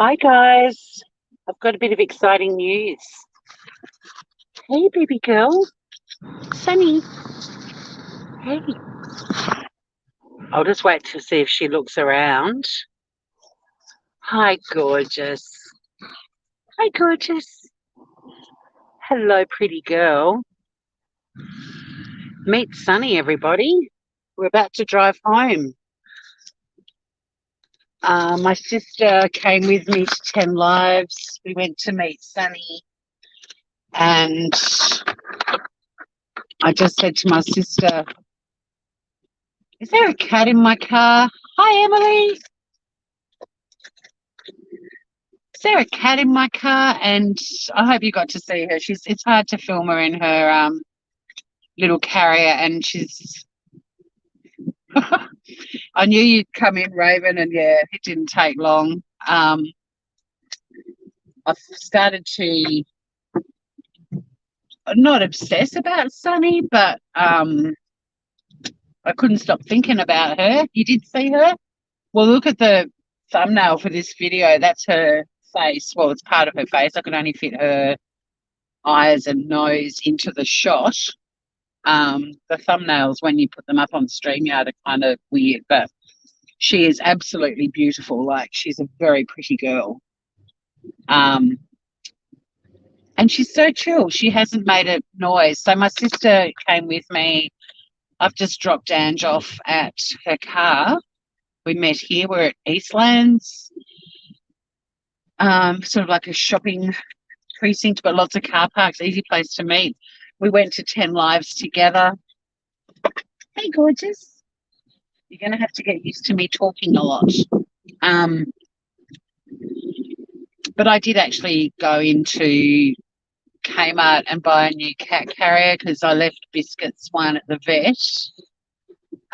Hi guys, I've got a bit of exciting news. Hey baby girl, Sunny. Hey, I'll just wait to see if she looks around. Hi gorgeous. Hi gorgeous. Hello pretty girl. Meet Sunny everybody. We're about to drive home. My sister came with me to 10 Lives. We went to meet Sunny and I just said to my sister, is there a cat in my car? Hi Emily. Is there a cat in my car? And I hope you got to see her. It's hard to film her in her little carrier, and she's I knew you'd come in, Raven, and yeah, it didn't take long. I've started to not obsess about Sunny, but I couldn't stop thinking about her. You did see her? Well, look at the thumbnail for this video. That's her face. Well, it's part of her face. I could only fit her eyes and nose into the shot. The thumbnails, when you put them up on StreamYard, are kind of weird, but she is absolutely beautiful. Like, she's a very pretty girl. And she's so chill. She hasn't made a noise. So my sister came with me. I've just dropped Ange off at her car. We met here. We're at Eastlands, sort of like a shopping precinct, but lots of car parks, easy place to meet. We went to 10 Lives together. Hey, gorgeous. You're going to have to get used to me talking a lot. But I did actually go into Kmart and buy a new cat carrier because I left Biscuit's one at the vet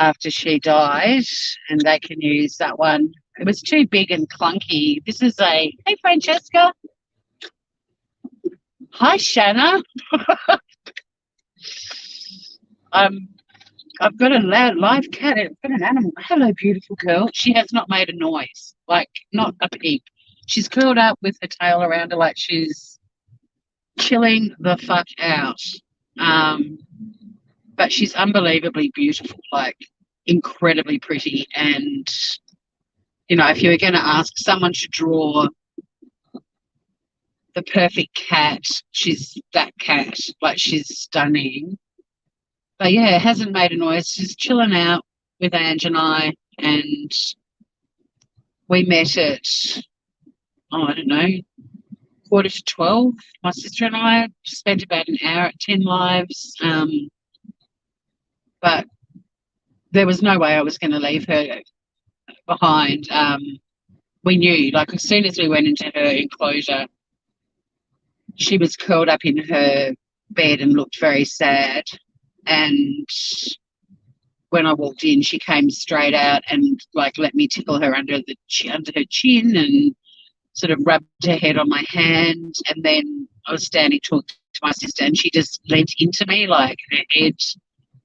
after she died, and they can use that one. It was too big and clunky. This is a, hey, Francesca. Hi, Shanna. I've got a live cat. I've got an animal. Hello, beautiful girl. She has not made a noise, like not a peep. She's curled up with her tail around her like she's chilling the fuck out. But she's unbelievably beautiful, like incredibly pretty. And, you know, if you were going to ask someone to draw the perfect cat, she's that cat. Like, she's stunning. But yeah, hasn't made a noise. Just chilling out with Ange and I, and we met at, I don't know, 11:45. My sister and I spent about an hour at 10 Lives, but there was no way I was going to leave her behind. We knew, like, as soon as we went into her enclosure, she was curled up in her bed and looked very sad. And when I walked in, she came straight out and like let me tickle her under her chin and sort of rubbed her head on my hand. And then I was standing talking to my sister, and she just leant into me, like her head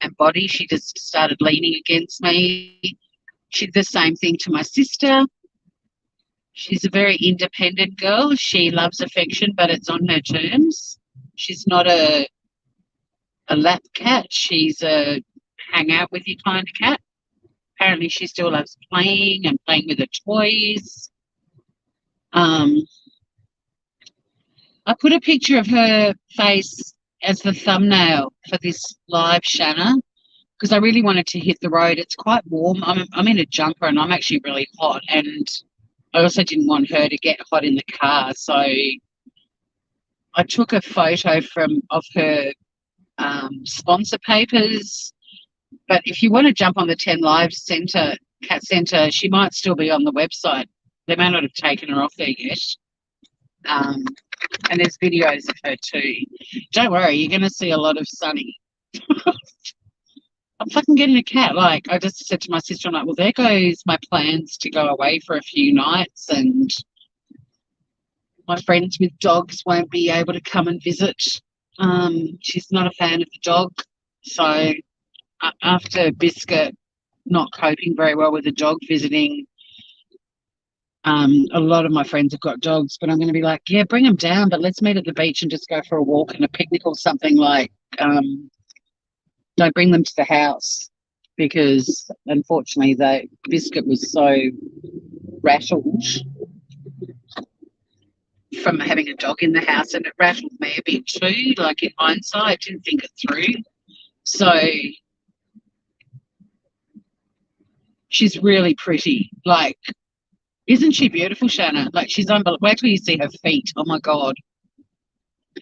and body. She just started leaning against me. She did the same thing to my sister. She's a very independent girl. She loves affection, but it's on her terms. She's not a lap cat. She's a hang out with you kind of cat. Apparently she still loves playing and playing with her toys. I put a picture of her face as the thumbnail for this live, Shanna, because I really wanted to hit the road. It's quite warm. I'm in a jumper and I'm actually really hot, and I also didn't want her to get hot in the car. So I took a photo of her sponsor papers. But if you want to jump on the 10 Lives Cat Centre, she might still be on the website. They may not have taken her off there yet. And there's videos of her too. Don't worry, you're going to see a lot of Sunny. I'm fucking getting a cat. Like, I just said to my sister, I'm like, well, there goes my plans to go away for a few nights, and my friends with dogs won't be able to come and visit. She's not a fan of the dog. So after Biscuit not coping very well with the dog visiting, A lot of my friends have got dogs, but I'm going to be like, yeah, bring them down, but let's meet at the beach and just go for a walk and a picnic or something. Like, don't bring them to the house because unfortunately, the Biscuit was so rattled from having a dog in the house, and it rattled me a bit too. Like in hindsight, I didn't think it through. So she's really pretty. Like, isn't she beautiful, Shanna? Like, she's unbelievable. Wait till you see her feet. Oh my God.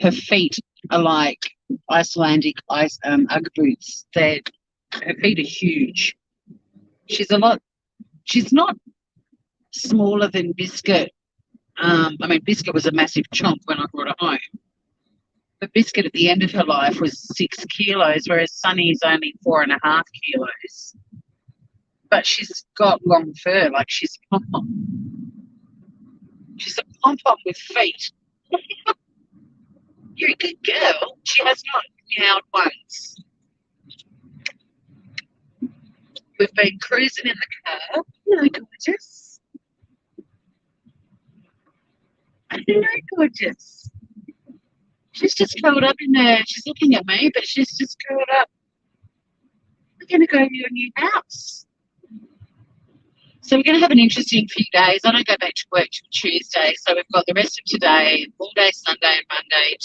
Her feet are like Icelandic Ugg boots. Her feet are huge. She's not smaller than Biscuit. I mean, Biscuit was a massive chomp when I brought her home. But Biscuit at the end of her life was 6 kilos, whereas Sunny is only 4.5 kilos. But she's got long fur, like she's pom-pom. She's a pom-pom with feet. You're a good girl. She has not meowed once. We've been cruising in the car. Hello, gorgeous. Hello, gorgeous. She's just curled up in there. She's looking at me, but she's just curled up. We're going to go to your new house. So we're going to have an interesting few days. I don't go back to work till Tuesday, so we've got the rest of today, all day Sunday and Monday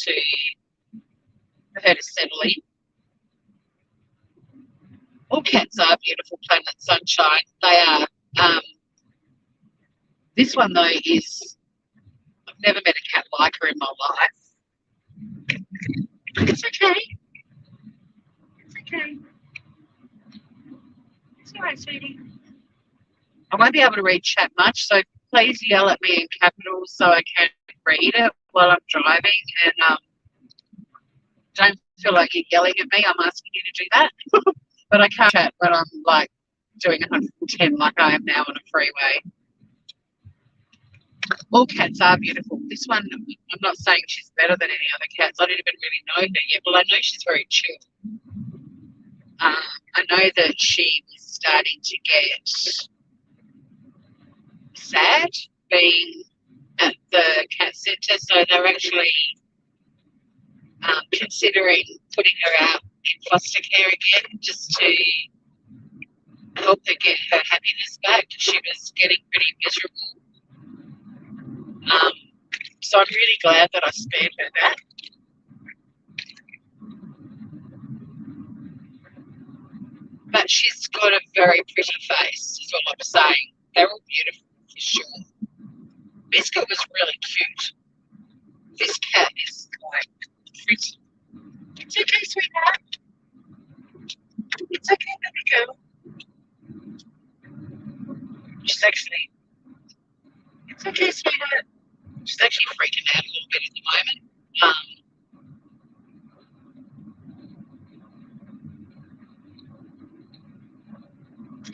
for her to settle in. All cats are beautiful, Planet Sunshine. They are. This one, though, is, I've never met a cat like her in my life. It's okay. It's okay. It's all right, sweetie. I won't be able to read chat much, so please yell at me in capitals so I can read it while I'm driving. And don't feel like you're yelling at me. I'm asking you to do that. But I can't chat when I'm like doing 110 like I am now on a freeway. All cats are beautiful. This one, I'm not saying she's better than any other cats. I don't even really know her yet. Well, I know she's very chill. I know that she was starting to get sad being at the cat centre, so they're actually considering putting her out in foster care again just to help her get her happiness back. She was getting pretty miserable. So I'm really glad that I spared her that. But she's got a very pretty face, is what I'm saying. They're all beautiful, for sure. Biscuit was really cute. This cat is like pretty. It's okay, sweetheart. It's okay, baby girl. She's actually, it's okay, sweetheart. She's actually freaking out a little bit at the moment.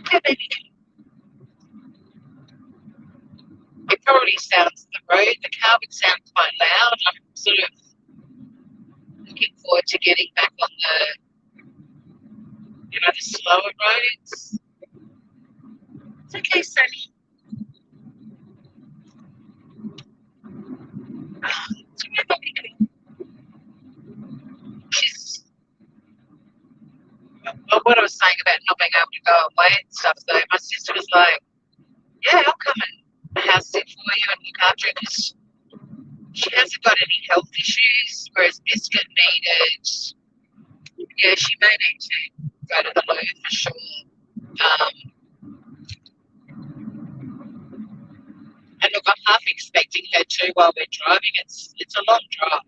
Okay, baby girl. It probably sounds, the road, the car would sound quite loud. I'm sort of looking forward to getting back on the slower roads. It's okay, Sunny. It's okay, baby girl. She's, well, what I was saying about not being able to go away and stuff, so my sister was like, yeah, I'll come and house sit for you and look after her because she hasn't got any health issues, whereas Biscuit needed, yeah, she may need to go to the loo for sure. And look, I'm half expecting her to while we're driving. It's a long drive.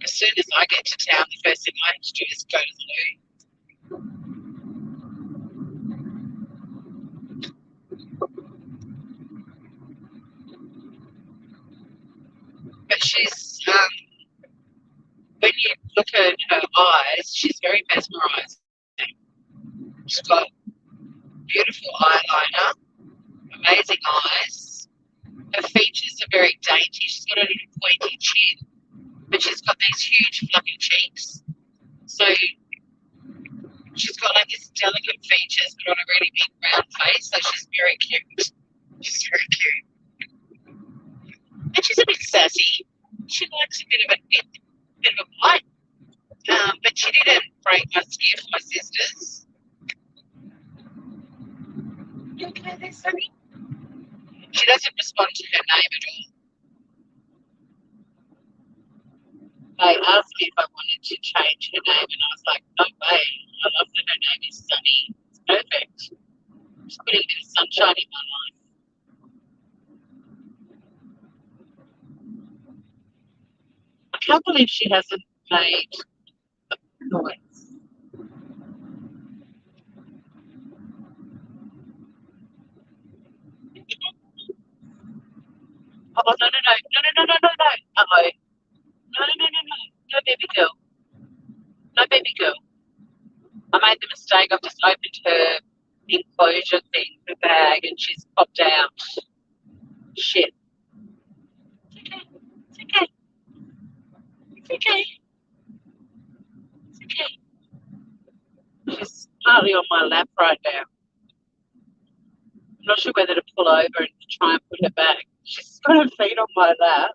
As soon as I get to town, the first thing I have to do is go to the loo. But she's, when you look at her eyes, she's very mesmerising. She's got beautiful eyeliner, amazing eyes. Her features are very dainty. She's got a little pointy chin, but she's got these huge fluffy cheeks. So She's got like this delicate features, but on a really big round face, so she's very cute. She's very cute. And she's a bit sassy. She likes a bit of a bite. But she didn't break my skin for my sisters. You okay there, Sunny? She doesn't respond to her name at all. They asked me if I wanted to change her name, and I was like, no way. I love that her name is Sunny. It's perfect. She's putting a bit of sunshine in my life. I can't believe she hasn't made a noise. Oh, no. Uh-oh. No, baby girl. No, baby girl. I made the mistake. I've just opened her enclosure thing, her bag, and she's popped out. Shit. It's okay. It's okay. It's okay. It's okay. She's partly on my lap right now. I'm not sure whether to pull over and try and put her back. She's got her feet on my lap.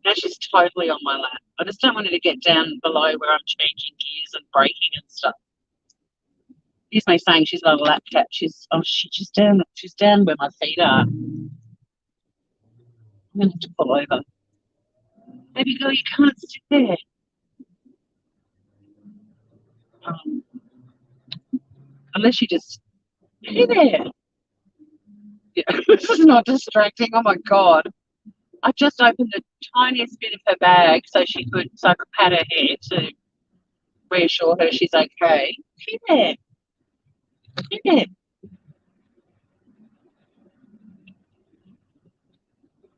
Now she's totally on my lap. I just don't want her to get down below where I'm changing gears and braking and stuff. Excuse me saying she's not a lap cat. She's down where my feet are. I'm gonna have to pull over. Baby girl, you can't sit there. Unless you just hey there. Yeah, this is not distracting. Oh my god. I just opened the tiniest bit of her bag so I could pat her head to reassure her she's okay. Hey there. Hey there.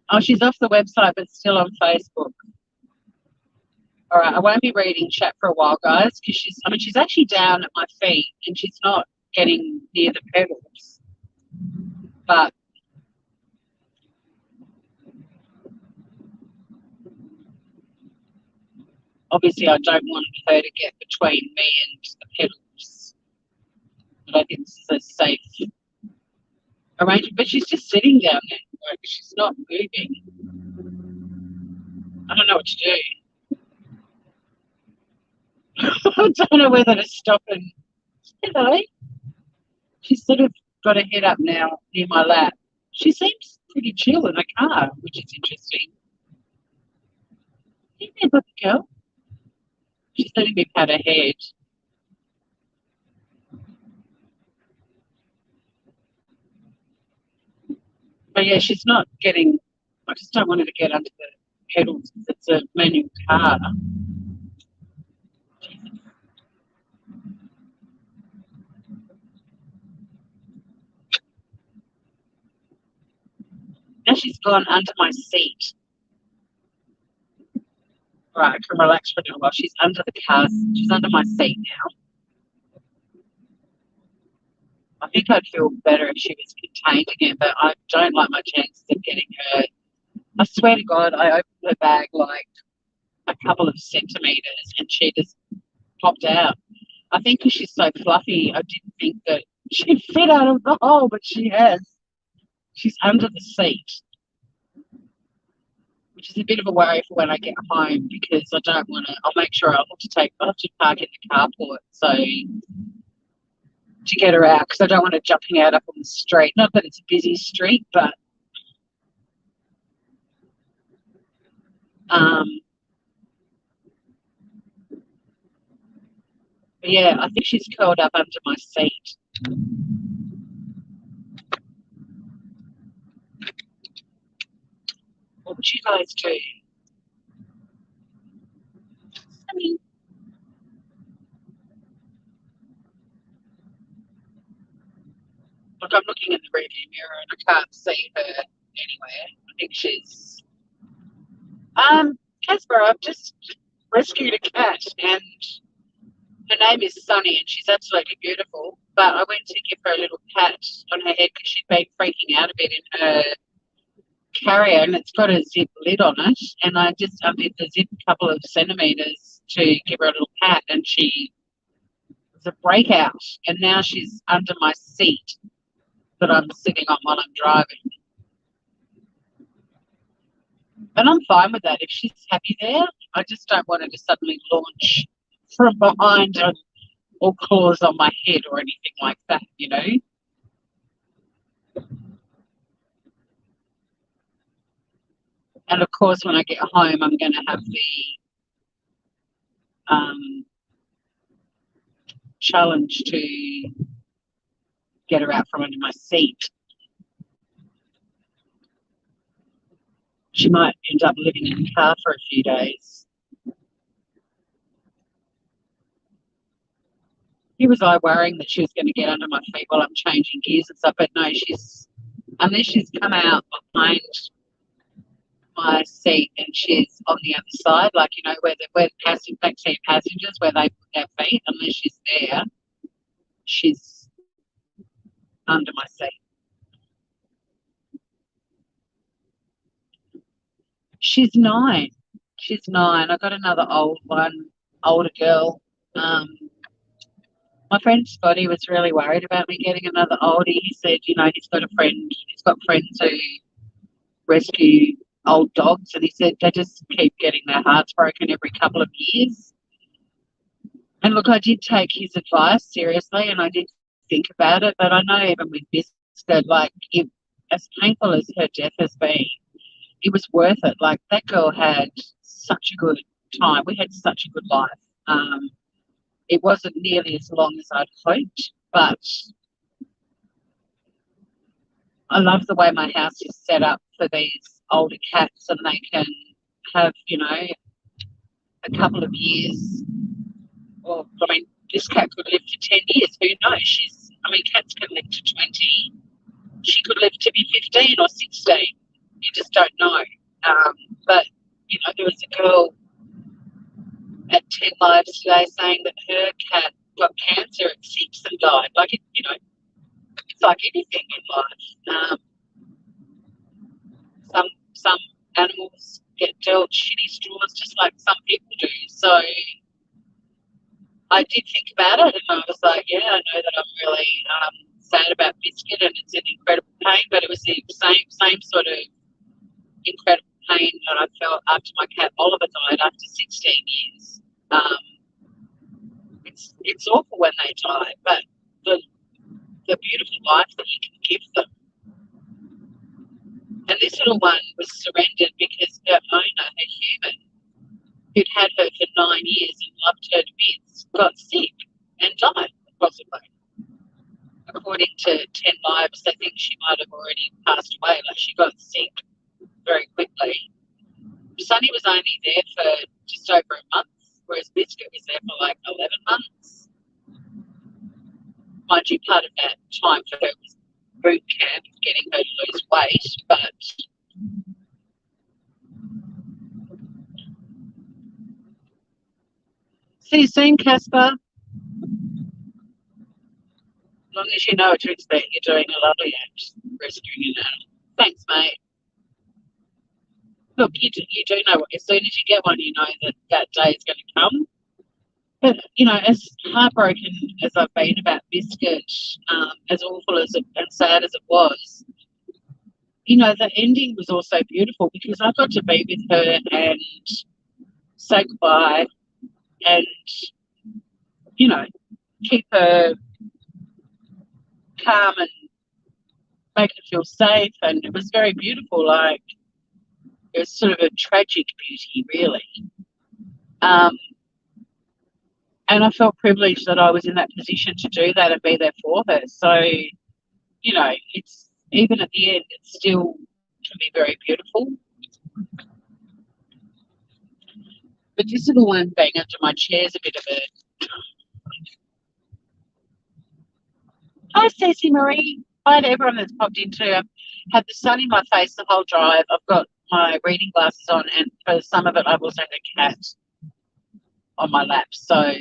Oh, she's off the website but still on Facebook. All right, I won't be reading chat for a while, guys, because she's actually down at my feet and she's not getting near the pedals. But obviously I don't want her to get between me and the pedals. I don't think this is a safe arrangement. But she's just sitting down there. Like, she's not moving. I don't know what to do. I don't know whether to stop and hello. She's sort of got her head up now near my lap. She seems pretty chill in the car, which is interesting. Hey there, baby girl. She's letting me pat her head. But yeah, she's not getting. I just don't want her to get under the pedals because it's a manual car. Now she's gone under my seat. Right, I can relax for a little while. She's under the car. She's under my seat now. I think I'd feel better if she was contained again, but I don't like my chances of getting her. I swear to God, I opened her bag like a couple of centimetres and she just popped out. I think because she's so fluffy, I didn't think that she'd fit out of the hole, but she has. She's under the seat, which is a bit of a worry for when I get home because I don't want to. I'll make sure I'll have to park in the carport to get her out because I don't want her jumping out up on the street. Not that it's a busy street, but yeah, I think she's curled up under my seat. What would you guys do? I mean, look, I'm looking in the rearview mirror and I can't see her anywhere. I think she's Casper, I've just rescued a cat and her name is Sunny and she's absolutely beautiful. But I went to give her a little pat on her head because she'd been freaking out a bit in her carrier and it's got a zip lid on it. And I just undid the zip a couple of centimetres to give her a little pat and she was a breakout, and now she's under my seat that I'm sitting on while I'm driving. And I'm fine with that. If she's happy there, I just don't want her to suddenly launch from behind or claws on my head or anything like that, you know. And of course, when I get home, I'm going to have the challenge to get her out from under my seat. She might end up living in the car for a few days. Here was I worrying that she was going to get under my feet while I'm changing gears and stuff, but no, unless she's come out behind my seat and she's on the other side, like, you know, where the backseat passengers, where they put their feet, unless she's there, she's under my seat. She's 9. She's 9. I got another older girl. My friend Scotty was really worried about me getting another oldie. He said, you know, he's got friends who rescue old dogs, and he said they just keep getting their hearts broken every couple of years. And look, I did take his advice seriously, and I did think about it, but I know even with Biscuit, like, as painful as her death has been, it was worth it. Like, that girl had such a good time. We had such a good life. It wasn't nearly as long as I'd hoped, but I love the way my house is set up for these older cats, and they can have, you know, a couple of years. Well, I mean, this cat could live for 10 years. Who knows? Cats can live to 20. She could live to be 15 or 16. You just don't know. But, you know, there was a girl at 10 Lives today saying that her cat got cancer at 6 and died. Like, you know, it's like anything in life. Some animals get dealt shitty straws just like some people do. So I did think about it, and I was like, yeah, I know that I'm really sad about Biscuit, and it's an incredible pain, but it was the same sort of incredible pain that I felt after my cat Oliver died after 16 years. It's awful when they die, but the beautiful life that you can give them. And this little one was surrendered because her owner, a human, who'd had her for 9 years and loved her to bits, got sick and died, possibly. According to 10 Lives, they think she might have already passed away. Like, she got sick very quickly. Sonny was only there for just over a month, whereas Biscuit was there for like 11 months. Mind you, part of that time for her was boot camp, getting her to lose weight, but see you soon, Casper. As long as you know what to expect, you're doing a lovely act, rescuing an animal. Thanks, mate. Look, you do know what, as soon as you get one, you know that day is going to come. But, you know, as heartbroken as I've been about Biscuit, as awful as and sad as it was, you know, the ending was also beautiful because I got to be with her and say goodbye and, you know, keep her calm and make her feel safe. And it was very beautiful. Like, it was sort of a tragic beauty, really. And I felt privileged that I was in that position to do that and be there for her. So, you know, it's even at the end, it still can be very beautiful. But this little one being under my chair is a bit of a... Hi, Stacey Marie. Hi to everyone that's popped into. I've had the sun in my face the whole drive. I've got my reading glasses on, and for some of it, I've also had a cat on my lap. So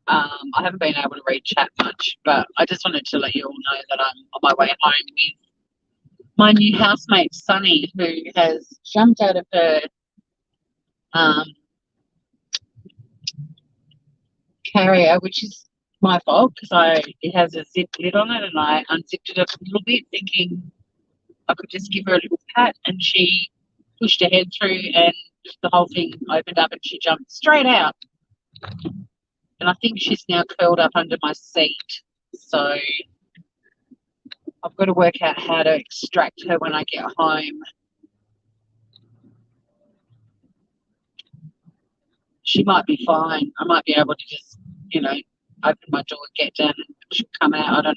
I haven't been able to read chat much, but I just wanted to let you all know that I'm on my way home with my new housemate, Sunny, who has jumped out of her carrier, which is my fault because it has a zip lid on it, and I unzipped it a little bit, thinking I could just give her a little pat, and she pushed her head through, and the whole thing opened up, and she jumped straight out. And I think she's now curled up under my seat. So I've got to work out how to extract her when I get home. She might be fine. I might be able to just, open my door, get down, and she'll come out. I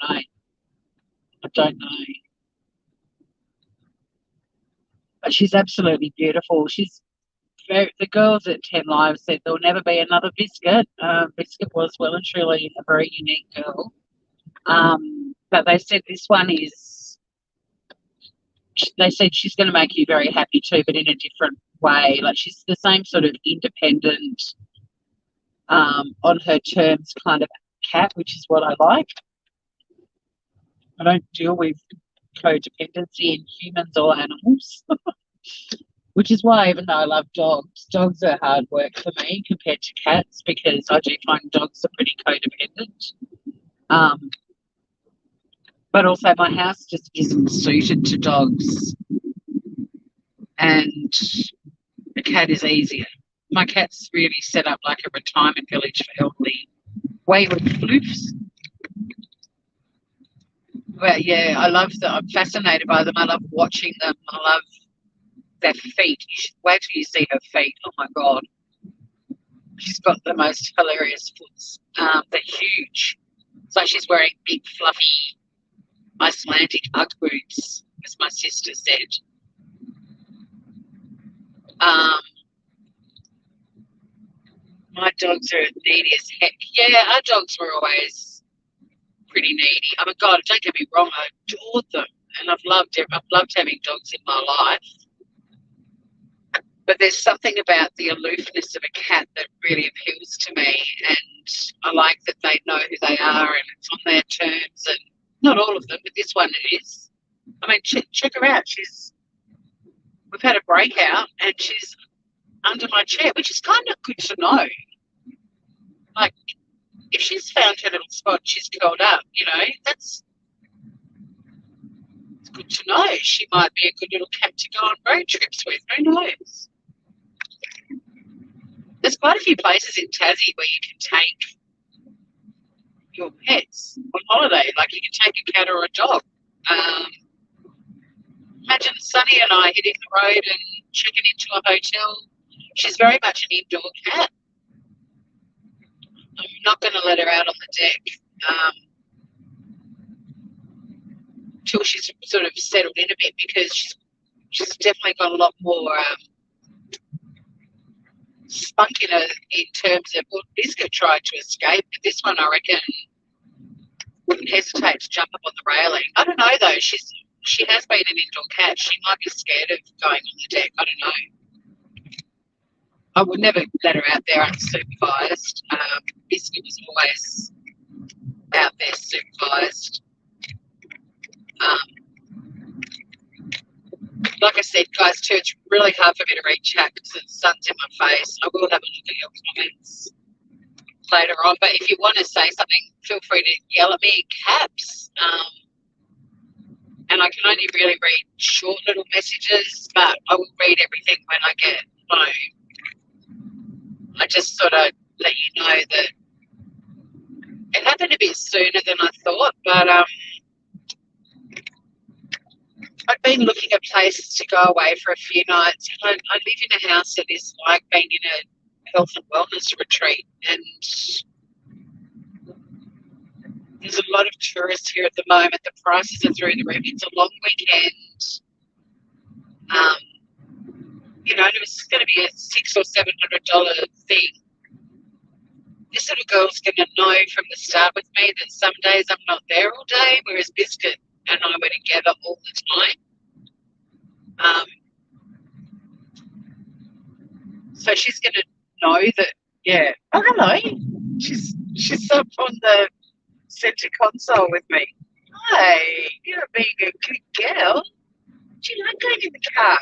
don't know. But she's absolutely beautiful. The girls at 10 Lives said there'll never be another Biscuit. Biscuit was well and truly a very unique girl. But they said this one they said she's going to make you very happy too, but in a different way. Like she's the same sort of independent, on her terms kind of cat, which is what I like. I don't deal with codependency in humans or animals, which is why, even though I love dogs are hard work for me compared to cats, because I do find dogs are pretty codependent. But also my house just isn't suited to dogs, and a cat is easier. My cat's really set up like a retirement village for elderly wayward floofs. But yeah, I'm fascinated by them. I love watching them. I love their feet. You should wait till you see her feet. Oh my God. She's got the most hilarious foot. They're huge. It's like she's wearing big, fluffy Icelandic Ugg boots, as my sister said. My dogs are needy as heck. Yeah, our dogs were always pretty needy. I mean, God, don't get me wrong, I adored them, and I've loved having dogs in my life. But there's something about the aloofness of a cat that really appeals to me, and I like that they know who they are and it's on their terms. And not all of them, but this one is. I mean, check her out. We've had a breakout, and she's under my chair, which is kind of good to know. Like, if she's found her little spot, she's curled up, it's good to know. She might be a good little cat to go on road trips with. Who knows? There's quite a few places in Tassie where you can take your pets on holiday. Like, you can take a cat or a dog. Imagine Sunny and I hitting the road and checking into a hotel. She's very much an indoor cat. I'm not going to let her out on the deck till she's sort of settled in a bit, because she's definitely got a lot more spunk in her in terms of, well, Biscuit tried to escape, but this one, I reckon, wouldn't hesitate to jump up on the railing. I don't know, though. She has been an indoor cat. She might be scared of going on the deck. I don't know. I would never let her out there unsupervised. Biscuit was always out there supervised. Like I said, guys, too, it's really hard for me to read chat because the sun's in my face. I will have a look at your comments later on. But if you want to say something, feel free to yell at me in caps. And I can only really read short little messages, but I will read everything when I get home. I just sort of let you know that it happened a bit sooner than I thought, but I'd been looking at places to go away for a few nights. I live in a house that is like being in a health and wellness retreat, and there's a lot of tourists here at the moment. The prices are through the roof. It's a long weekend. And it was going to be a $600 or $700 thing. This little girl's going to know from the start with me that some days I'm not there all day, whereas Biscuit and I were together all the time. So she's going to know that, yeah. Oh, hello. She's up on the centre console with me. Hi, you're being a good girl. Do you like going in the car?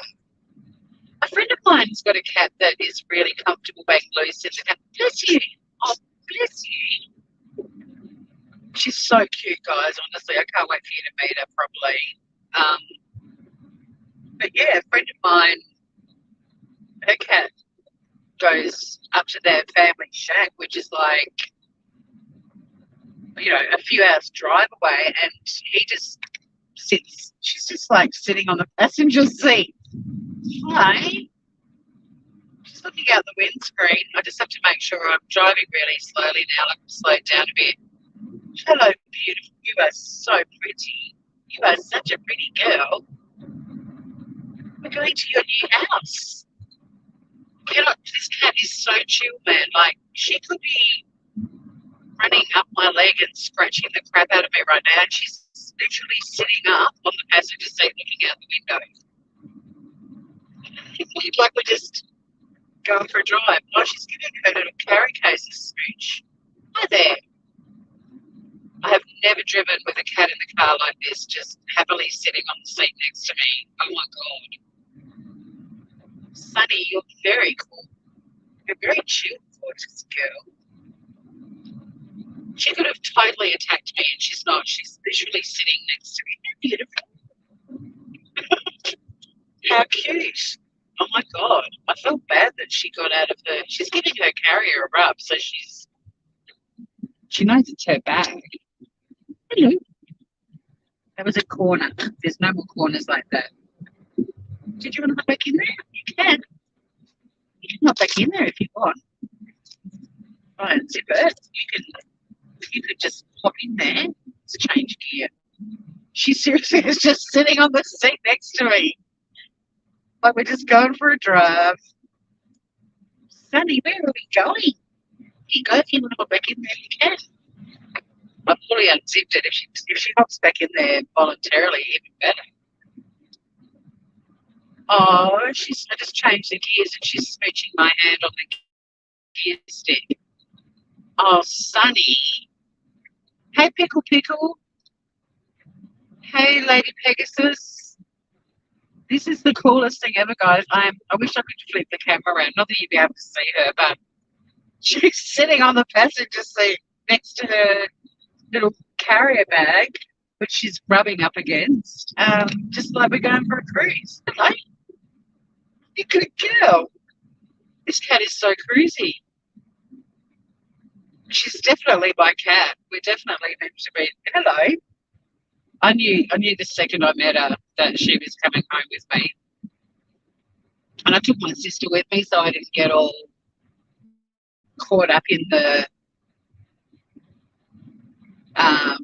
A friend of mine's got a cat that is really comfortable being loose in the car. Bless you. Oh, bless you. She's so cute, guys. Honestly, I can't wait for you to meet her properly. But yeah, a friend of mine, her cat goes up to their family shack, which is like, a few hours drive away, and he just sits. She's just like sitting on the passenger seat. Hi. She's looking out the windscreen. I just have to make sure I'm driving really slowly now. Like, slow it down a bit. Hello, beautiful. You are so pretty. You are such a pretty girl. We're going to your new house. This cat is so chill, man. Like, she could be running up my leg and scratching the crap out of me right now. And she's literally sitting up on the passenger seat looking out the window. Like we're just going for a drive. Oh, she's giving her little carry case a smooch. Hi there. I have never driven with a cat in the car like this, just happily sitting on the seat next to me. Oh my God. Sunny, you're very cool. You're very chill, gorgeous girl. She could have totally attacked me, and she's not. She's literally sitting next to me. Beautiful. How cute. Oh my God. I felt bad that she got out of her. She's giving her carrier a rub, so she knows it's her bag. Hello. That was a corner. There's no more corners like that. Did you want to hop back in there? You can. You can hop back in there if you want. Right, zip it. You could just hop in there to change gear. She seriously is just sitting on the seat next to me. Like we're just going for a drive. Sunny, where are we going? You go, if you want to hop back in there, you can. I've fully unzipped it. If she hops back in there voluntarily, even better. Oh, I just changed the gears and she's smooching my hand on the gear stick. Oh, Sunny. Hey, Pickle Pickle. Hey, Lady Pegasus. This is the coolest thing ever, guys. I wish I could flip the camera around. Not that you'd be able to see her, but she's sitting on the passenger seat next to her little carrier bag, which she's rubbing up against, just like we're going for a cruise. Hello. You good girl. This cat is so cruisy. She's definitely my cat. We're definitely meant to be. Hello. I knew the second I met her that she was coming home with me. And I took my sister with me so I didn't get all caught up in the, oh,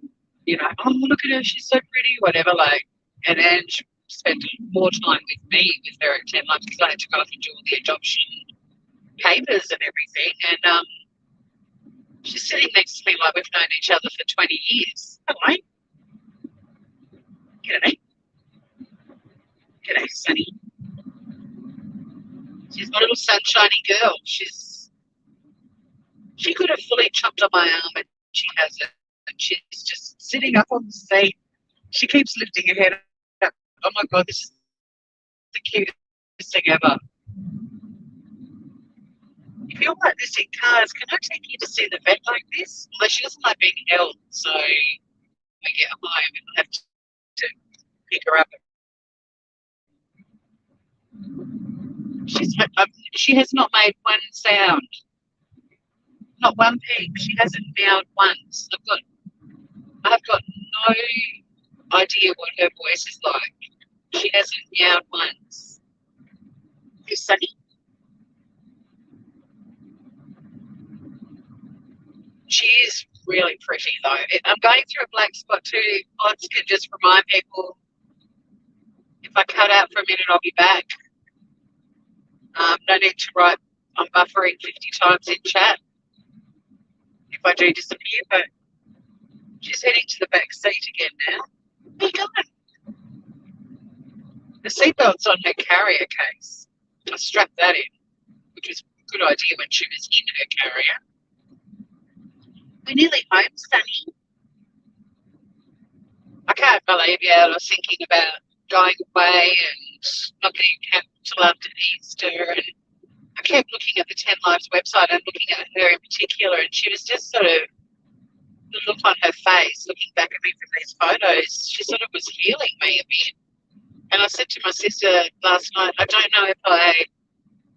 look at her, she's so pretty, whatever, like. And then she spent more time with me with her at 10 months because I had to go off and do all the adoption papers and everything. And she's sitting next to me like we've known each other for 20 years. Hello. G'day. G'day, Sunny. She's my little sunshiny girl. She could have fully chopped on my arm and she hasn't. And she's just sitting up on the seat. She keeps lifting her head up. Oh my God, this is the cutest thing ever. If you're like this in cars, can I take you to see the vet like this? Although she doesn't like being held, so when I get home and I have to pick her up. She has not made one sound. Not one peep. She hasn't meowed once. I've got no idea what her voice is like. She hasn't meowed once. Hey, Sunny. She is really pretty, though. I'm going through a black spot too. Odds can just remind people, if I cut out for a minute, I'll be back. No need to write, I'm buffering 50 times in chat if I do disappear, but she's heading to the back seat again now. Where are you going? The seatbelt's on her carrier case. I strapped that in, which was a good idea when she was in her carrier. We're nearly home, Sunny. I can't believe I was thinking about going away and not getting camp till after Easter, and I kept looking at the 10 Lives website and looking at her in particular, and she was just sort of the look on her face, looking back at me from these photos, she sort of was healing me a bit. And I said to my sister last night, I don't know if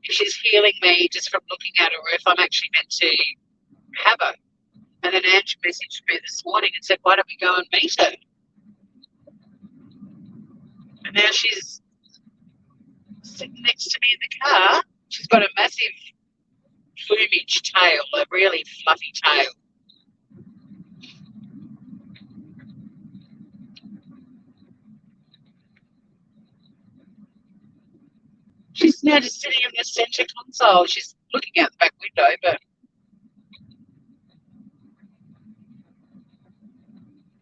she's healing me just from looking at her or if I'm actually meant to have her. And then Ange messaged me this morning and said, why don't we go and meet her? And now she's sitting next to me in the car. She's got a massive plumage tail, a really fluffy tail. She's now just sitting in the centre console. She's looking out the back window, but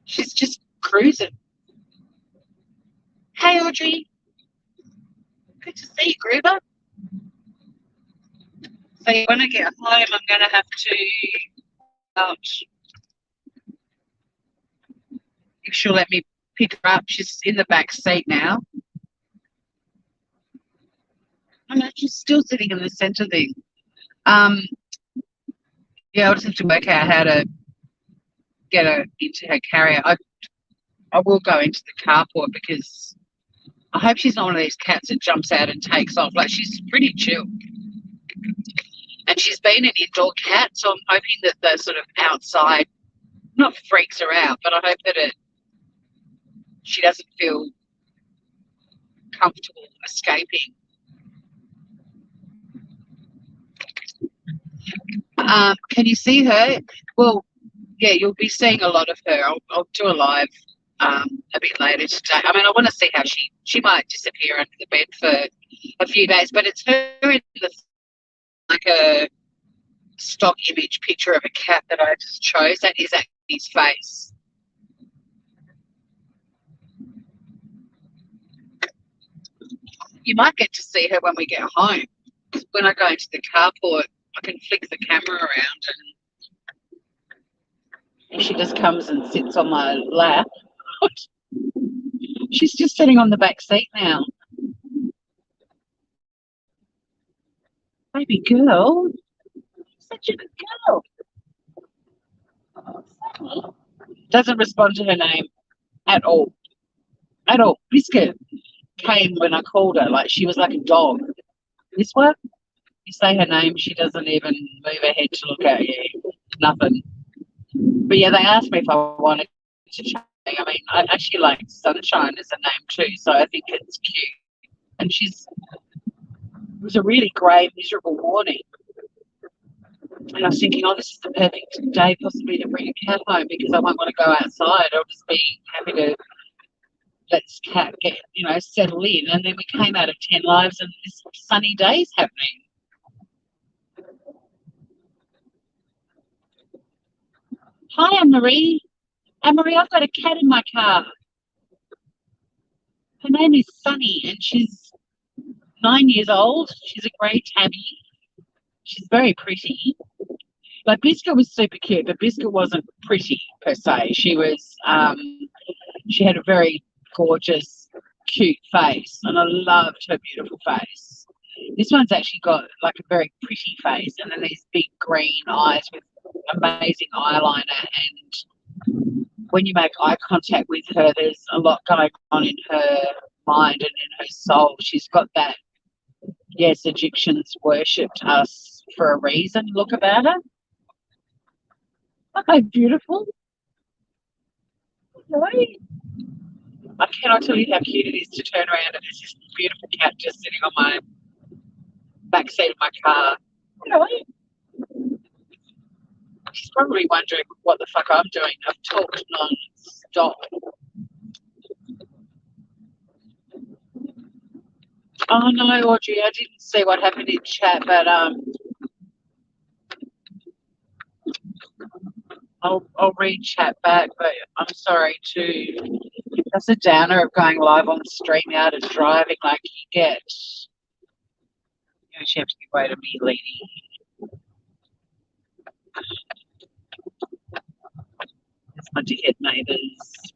she's just cruising. Hey, Audrey. Good to see you, Gruber. So when I get home, I'm going to have to if she'll let me pick her up. She's in the back seat now. I know she's still sitting in the centre thing. Yeah, I'll just have to work out how to get her into her carrier. I will go into the carport because I hope she's not one of these cats that jumps out and takes off. Like, she's pretty chill. And she's been an indoor cat, so I'm hoping that the sort of outside not freaks her out, but I hope that she doesn't feel comfortable escaping. Can you see her? Well, yeah, you'll be seeing a lot of her. I'll do a live a bit later today. I mean, I want to see how she might disappear under the bed for a few days, but it's her in the like a stock image picture of a cat that I just chose. That is actually his face. You might get to see her when we get home. When I go into the carport, I can flick the camera around and she just comes and sits on my lap. She's just sitting on the back seat now. Baby girl. Such a good girl. Doesn't respond to her name at all. At all. Biscuit came when I called her. Like, she was like a dog. This one, you say her name, she doesn't even move her head to look at you. Nothing. But yeah, they asked me if I wanted to change. I mean, I actually like Sunshine as a name too, so I think it's cute. And it was a really grey, miserable morning. And I was thinking, oh, this is the perfect day possibly to bring a cat home because I won't want to go outside. I'll just be happy to let this cat get, settle in. And then we came out of 10 Lives and this sunny day's happening. Hi, Anne-Marie. Anne-Marie, I've got a cat in my car. Her name is Sunny and she's 9 years old. She's a grey tabby. She's very pretty. Like, Biscuit was super cute, but Biscuit wasn't pretty per se. She was, she had a very gorgeous, cute face, and I loved her beautiful face. This one's actually got like a very pretty face, and then these big green eyes with amazing eyeliner. And when you make eye contact with her, there's a lot going on in her mind and in her soul. She's got that, yes, Egyptians worshipped us for a reason look about her. Okay, beautiful. Right. I cannot tell you how cute it is to turn around and there's this beautiful cat just sitting on my back seat of my car. Really? She's probably wondering what the fuck I'm doing. I've talked non-stop. Oh no, Audrey, I didn't see what happened in chat, but I'll read chat back, but I'm sorry too. That's a downer of going live on StreamYard and driving. Like, you get, you actually have to give way to me, lady. It's my dickhead neighbours.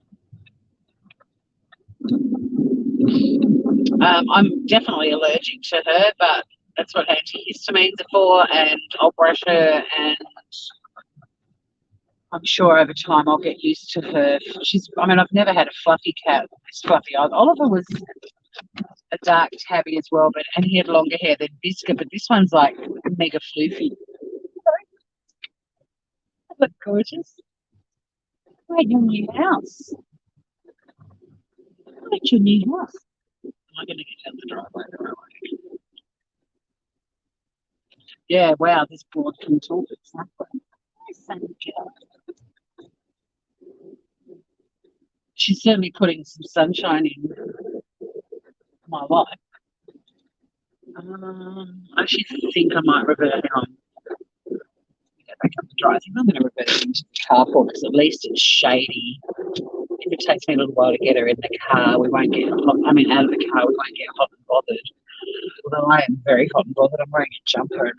I'm definitely allergic to her, but that's what antihistamines are for, and I'll brush her and I'm sure over time I'll get used to her. I mean, I've never had a fluffy cat. It's fluffy. Oliver was a dark tabby as well, and he had longer hair than Biscuit, but this one's like mega floofy. Look gorgeous. Great your new house. Great your new house. Am I going to get down the driveway? Yeah, wow, this board can talk exactly. She's certainly putting some sunshine in my life. I actually think I might revert on. Get back up the drive. I think I'm going to revert into the carport because at least it's shady. If it takes me a little while to get her in the car, we won't get hot. I mean, out of the car, we won't get hot and bothered. Although I am very hot and bothered, I'm wearing a jumper and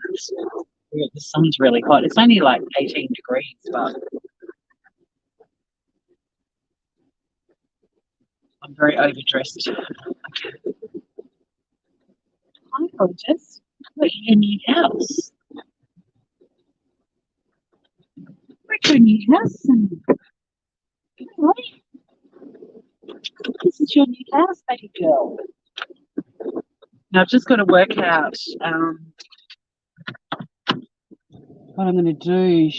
the sun's really hot. It's only like 18 degrees, but I'm very overdressed. Okay. Hi, gorgeous. Look, your new house. Where's your new house? Right. This is your new house, baby girl. Now I've just got to work out what I'm going to do.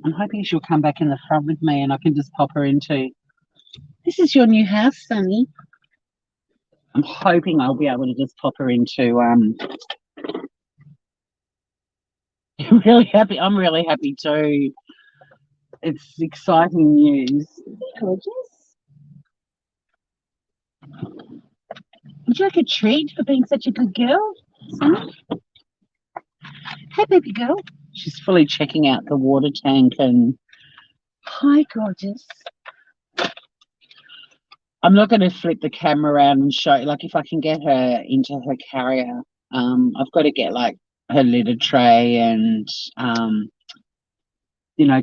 I'm hoping she'll come back in the front with me and I can just pop her into. This is your new house, Sunny. I'm hoping I'll be able to just pop her into. I'm really happy. I'm really happy too. It's exciting news. Gorgeous. Would you like a treat for being such a good girl, Sunny? Hey, baby girl. She's fully checking out the water tank and. Hi, gorgeous. I'm not going to flip the camera around and show, like, if I can get her into her carrier, I've got to get, like, her litter tray and,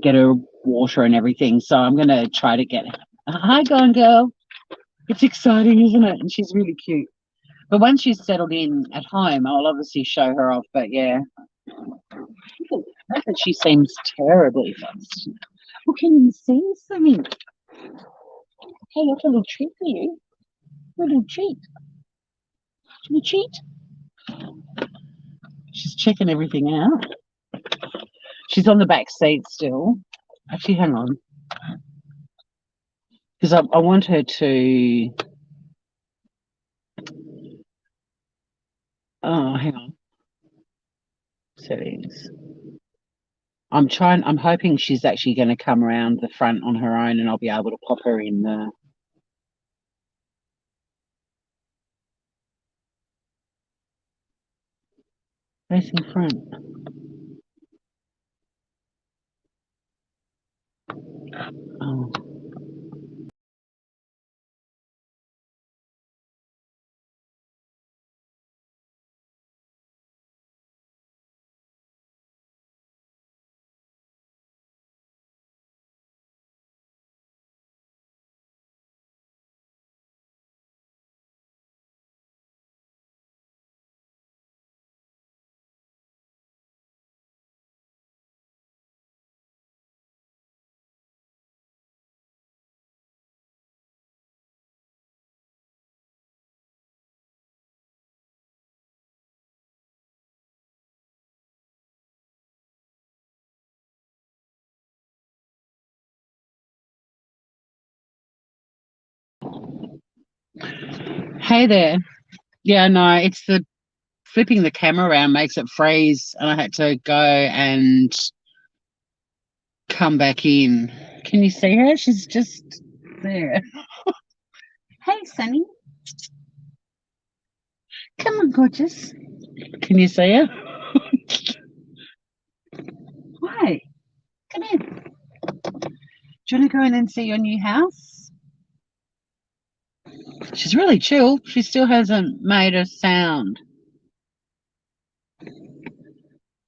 get her water and everything. So I'm going to try to get her. Hi, Gone Girl. It's exciting, isn't it? And she's really cute. But once she's settled in at home, I'll obviously show her off. But, yeah. Not that she seems terribly fussed. Well, can you see something? Hey, I've got a little treat for you. A little treat. A little treat. She's checking everything out. She's on the back seat still. Actually, hang on. Because I want her to. Oh, hang on. Settings. I'm hoping she's actually going to come around the front on her own and I'll be able to pop her in the. Facing front. Oh. Hey there. Yeah, no, it's the flipping the camera around makes it freeze, and I had to go and come back in. Can you see her? She's just there. Hey, Sunny. Come on, gorgeous. Can you see her? Hi. Come in. Do you want to go in and see your new house? She's really chill. She still hasn't made a sound.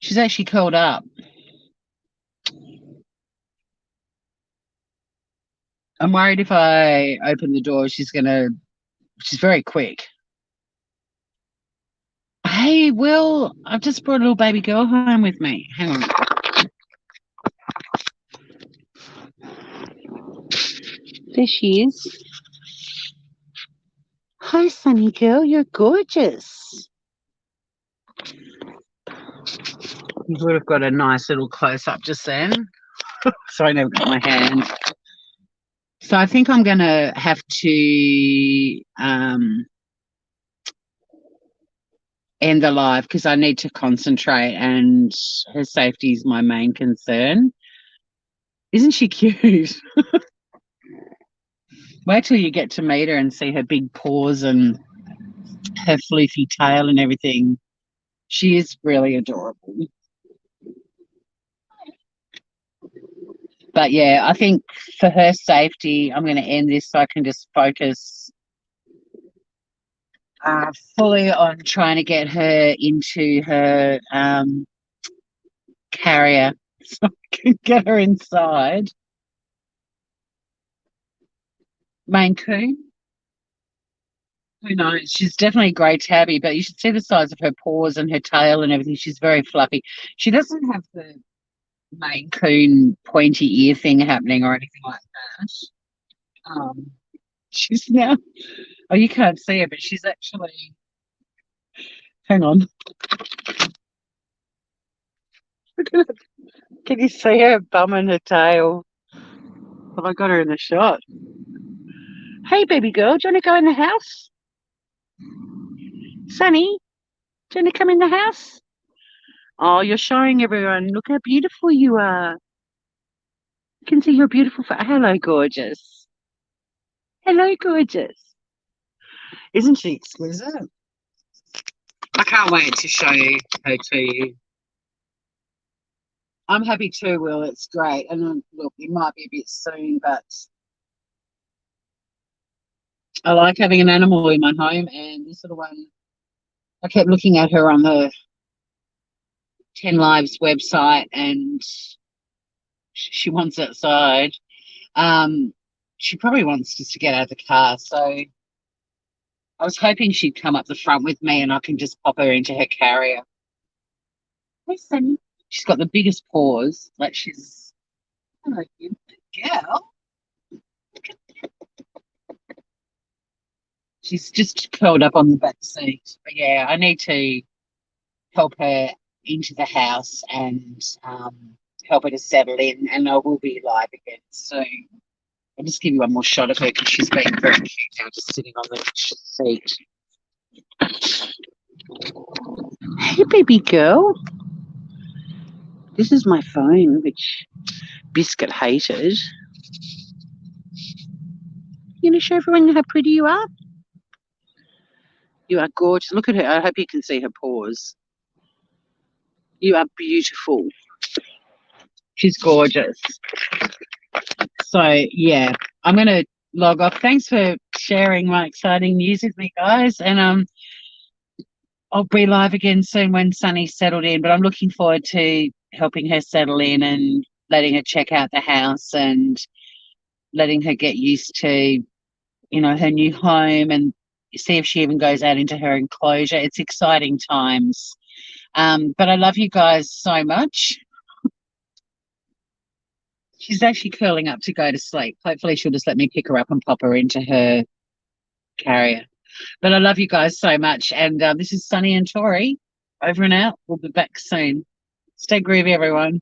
She's actually curled up. I'm worried if I open the door, she's very quick. Hey, Will, I've just brought a little baby girl home with me. Hang on. There she is. Hi, Sunny girl. You're gorgeous. You would have got a nice little close-up just then. Sorry, I never got my hand. So I think I'm going to have to end the live because I need to concentrate and her safety is my main concern. Isn't she cute? Wait till you get to meet her and see her big paws and her floofy tail and everything. She is really adorable. But yeah, I think for her safety, I'm going to end this so I can just focus fully on trying to get her into her carrier so I can get her inside. Maine Coon? Who knows? She's definitely a grey tabby, but you should see the size of her paws and her tail and everything. She's very fluffy. She doesn't have the Maine Coon pointy ear thing happening or anything like that. She's now, oh, you can't see her, but she's actually, hang on. Can you see her bum and her tail? Well, I got her in the shot. Hey, baby girl, do you want to go in the house? Sunny, do you want to come in the house? Oh, you're showing everyone. Look how beautiful you are. You can see your beautiful face. Hello, gorgeous. Hello, gorgeous. Isn't she exquisite? I can't wait to show her to you. I'm happy too, Will. It's great. And look, it might be a bit soon, but I like having an animal in my home. And this little one, I kept looking at her on the 10 Lives website and she wants outside. She probably wants just to get out of the car. So I was hoping she'd come up the front with me and I can just pop her into her carrier. Hey, Sunny. She's got the biggest paws. Like she's, hello, you girl. She's just curled up on the back seat. But yeah, I need to help her into the house and help her to settle in. And I will be live again soon. I'll just give you one more shot of her because she's being very cute now, just sitting on the seat. Hey, baby girl. This is my phone, which Biscuit hated. You going to show everyone how pretty you are? You are gorgeous. Look at her. I hope you can see her paws. You are beautiful. She's gorgeous. So, yeah, I'm going to log off. Thanks for sharing my exciting news with me, guys. And I'll be live again soon when Sunny's settled in. But I'm looking forward to helping her settle in and letting her check out the house and letting her get used to, you know, her new home and see if she even goes out into her enclosure. It's exciting times. But I love you guys so much. She's actually curling up to go to sleep. Hopefully she'll just let me pick her up and pop her into her carrier. But I love you guys so much. And this is Sunny and Tori. Over and out. We'll be back soon. Stay groovy, everyone.